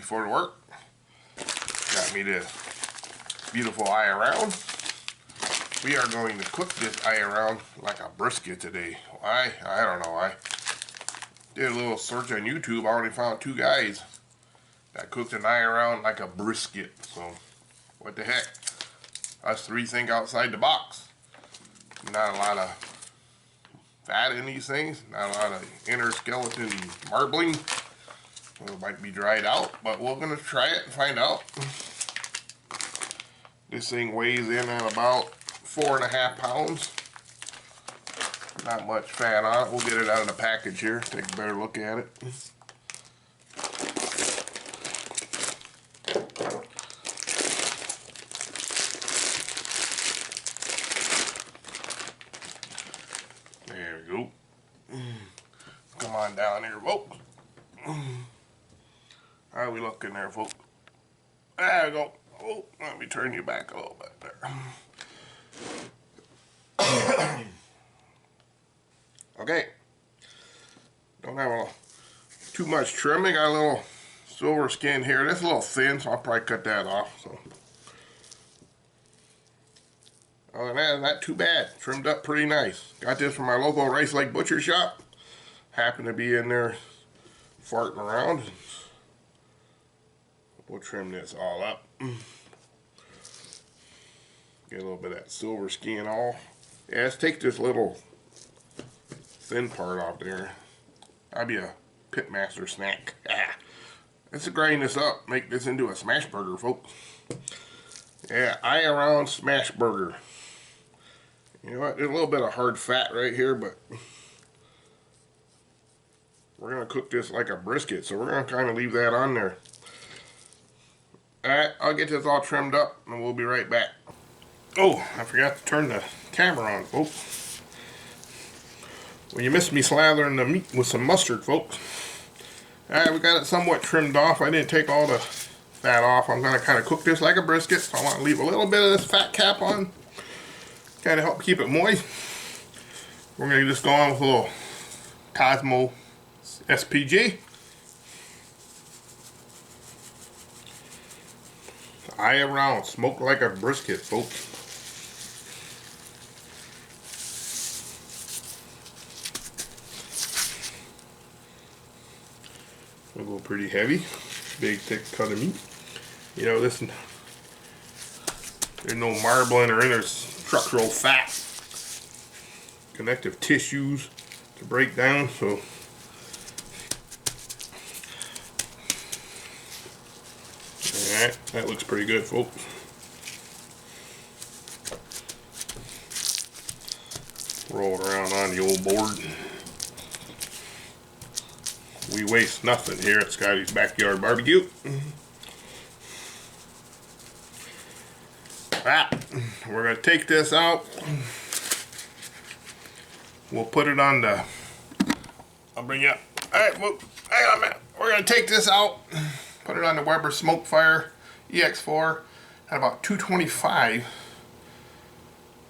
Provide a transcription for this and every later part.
before to work. Got me this beautiful eye around. We are going to cook this eye around like a brisket today. Why? I don't know why. Did a little search on YouTube. I already found 2 guys that cooked an eye around like a brisket. So, what the heck? Us 3 think outside the box. Not a lot of fat in these things. Not a lot of inner skeleton marbling. Well, it might be dried out, but we're going to try it and find out. This thing weighs in at about 4.5 pounds. Not much fat on it. We'll get it out of the package here. Take a better look at it. There we go. Come on down here, folks. How are we looking there, folks? There we go. Oh, let me turn you back a little bit there. Okay. Don't have too much trim. I got a little silver skin here. That's a little thin, so I'll probably cut that off. So, other than that, not too bad. Trimmed up pretty nice. Got this from my local Rice Lake Butcher Shop. Happened to be in there farting around. We'll trim this all up. Get a little bit of that silver skin off. Yeah, let's take this little thin part off there. That'd be a pitmaster snack. Let's grind this up. Make this into a smash burger, folks. Yeah, eye around smash burger. You know what? There's a little bit of hard fat right here, but we're going to cook this like a brisket, so we're going to kind of leave that on there. Alright, I'll get this all trimmed up and we'll be right back. Oh, I forgot to turn the camera on, folks. Well, you missed me slathering the meat with some mustard, folks. Alright, we got it somewhat trimmed off. I didn't take all the fat off. I'm going to kind of cook this like a brisket, so I want to leave a little bit of this fat cap on. Kind of help keep it moist. We're going to just go on with a little Cosmo SPG. Eye around, smoked like a brisket, folks. We'll go pretty heavy, big thick cut of meat. You know, there's no marbling or inner structural fat, connective tissues to break down, so alright, that looks pretty good, folks. Roll it around on the old board. We waste nothing here at Scotty's Backyard Barbecue. We're going to take this out. We'll put it on the... I'll bring you up. Alright, well, hang on a minute. We're going to take this out. Put it on the Weber Smokefire EX4 at about 225.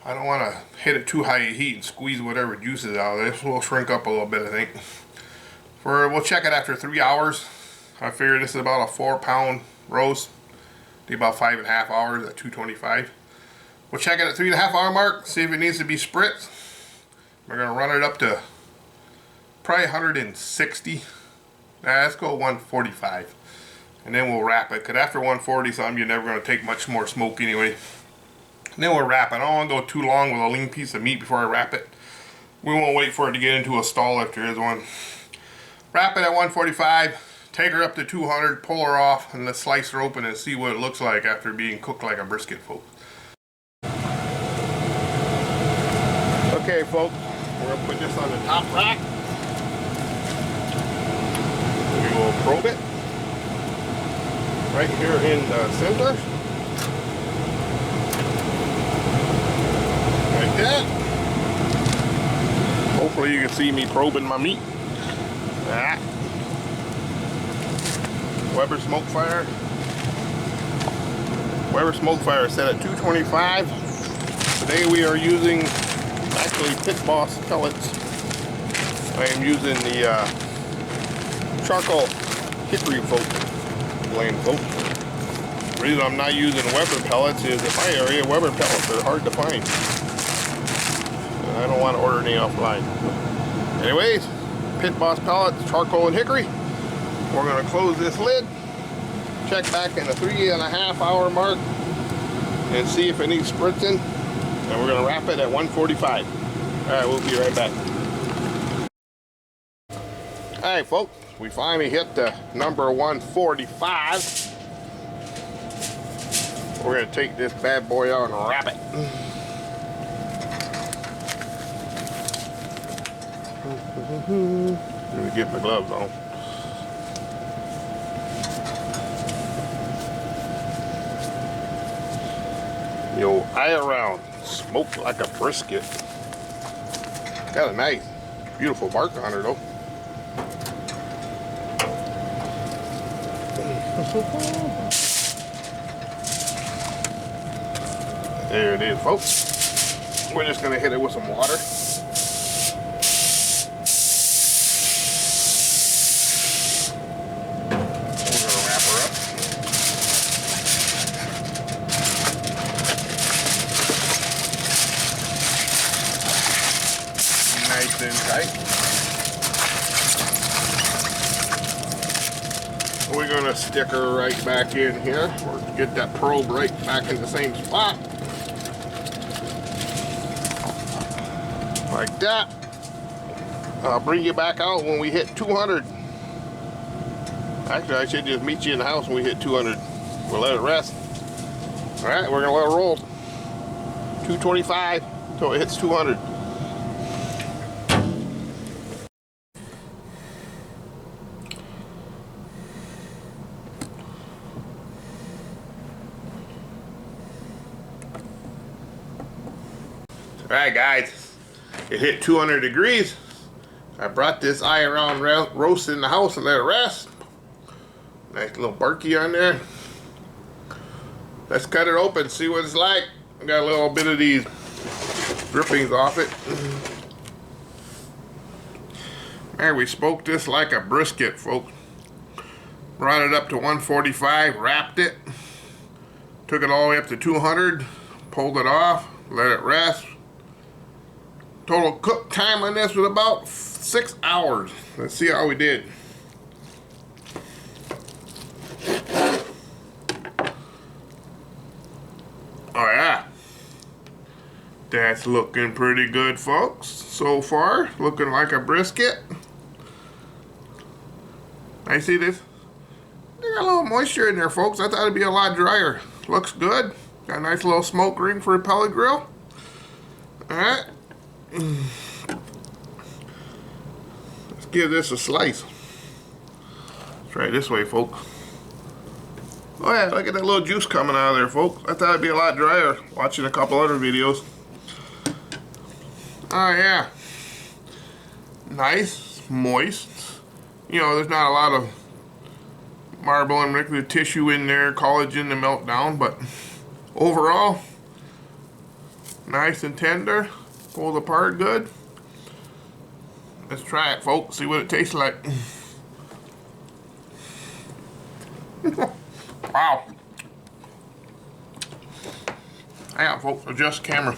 I don't want to hit it too high a heat and squeeze whatever juices out of this. We'll shrink up a little bit, I think. We'll check it after 3 hours. I figure this is about a 4-pound roast. Take about 5.5 hours at 225. We'll check it at 3.5 hour mark, see if it needs to be spritzed. We're going to run it up to probably 160. Let's go 145. And then we'll wrap it, because after 140 something, you're never going to take much more smoke anyway. And then we'll wrap it. I don't want to go too long with a lean piece of meat before I wrap it. We won't wait for it to get into a stall if there is one. Wrap it at 145. Take her up to 200, pull her off, and let's slice her open and see what it looks like after being cooked like a brisket, folks. Okay, folks, we're going to put this on the top rack. We will probe it right here in the center. Like that. Hopefully you can see me probing my meat. That. Weber Smokefire. Weber Smokefire set at 225. Today we are using actually Pit Boss pellets. I am using the charcoal hickory folk. blame, folks. The reason I'm not using Weber pellets is in my area, Weber pellets are hard to find. And I don't want to order any offline. Anyways, Pit Boss pellets, charcoal and hickory. We're going to close this lid, check back in the 3.5 hour mark, and see if it needs spritzing. And we're going to wrap it at 145. Alright, we'll be right back. Alright folks, we finally hit the number 145. We're going to take this bad boy out and wrap it. Let me get my gloves on. Yo, eye around, smoked like a brisket. Got a nice, beautiful mark on her though. There it is, folks. We're just gonna hit it with some water. We're gonna wrap her up. Nice and tight. We're gonna stick her right back in here, or get that probe right back in the same spot. Like that. I'll bring you back out when we hit 200. Actually, I should just meet you in the house when we hit 200. We'll let it rest. Alright, we're gonna let it roll. 225 until it hits 200. Alright guys, it hit 200 degrees. I brought this eye around roast in the house and let it rest. Nice little barky on there. Let's cut it open, see what it's like. I got a little bit of these drippings off it. Man, we smoked this like a brisket, folks. Brought it up to 145, wrapped it, took it all the way up to 200, pulled it off, let it rest. Total cook time on this was about 6 hours. Let's see how we did. Oh yeah. That's looking pretty good, folks. So far, looking like a brisket. I see this. They got a little moisture in there, folks. I thought it'd be a lot drier. Looks good. Got a nice little smoke ring for a pellet grill. Alright. Let's give this a slice. Let's try it this way, folks. Oh yeah, look at that little juice coming out of there, folks. I thought it'd be a lot drier watching a couple other videos. Oh yeah. Nice, moist. You know, there's not a lot of marble and liquid tissue in there, collagen to melt down, but overall, nice and tender. Pulled apart good. Let's try it, folks. See what it tastes like. Wow. Hang on, folks. Adjust camera.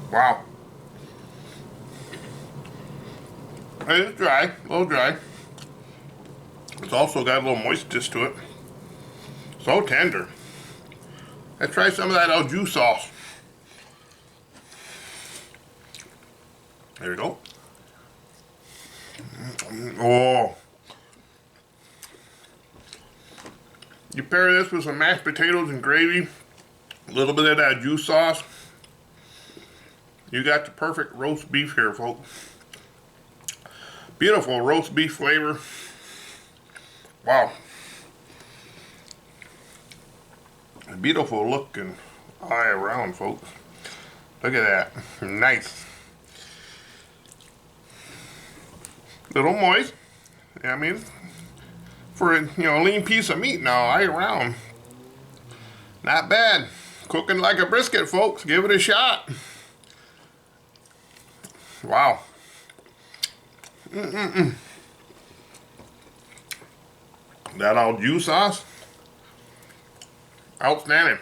Wow. It's dry, a little dry. It's also got a little moistness to it. So tender. Let's try some of that au jus sauce. There we go. Oh. You pair this with some mashed potatoes and gravy, a little bit of that juice sauce. You got the perfect roast beef here, folks. Beautiful roast beef flavor. Wow. A beautiful looking eye around, folks. Look at that. Nice. Little moist. I mean, for a lean piece of meat now, eye around. Not bad. Cooking like a brisket, folks. Give it a shot. Wow. That au jus sauce, outstanding.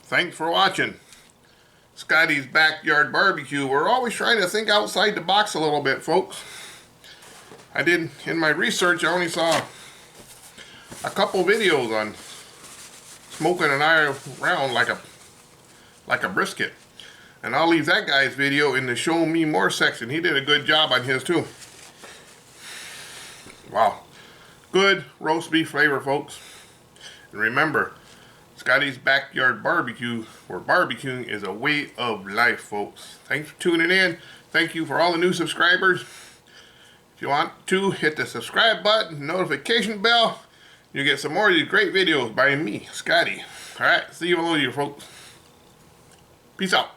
Thanks for watching Scotty's Backyard Barbecue. We're always trying to think outside the box a little bit, folks. I did, in my research, I only saw a couple videos on smoking an iron round like a brisket. And I'll leave that guy's video in the show me more section. He did a good job on his too. Wow. Good roast beef flavor, folks. And remember, Scotty's Backyard Barbecue, where barbecuing is a way of life, folks. Thanks for tuning in. Thank you for all the new subscribers. If you want to, hit the subscribe button, notification bell. You'll get some more of these great videos by me, Scotty. Alright, see you later, folks. Peace out.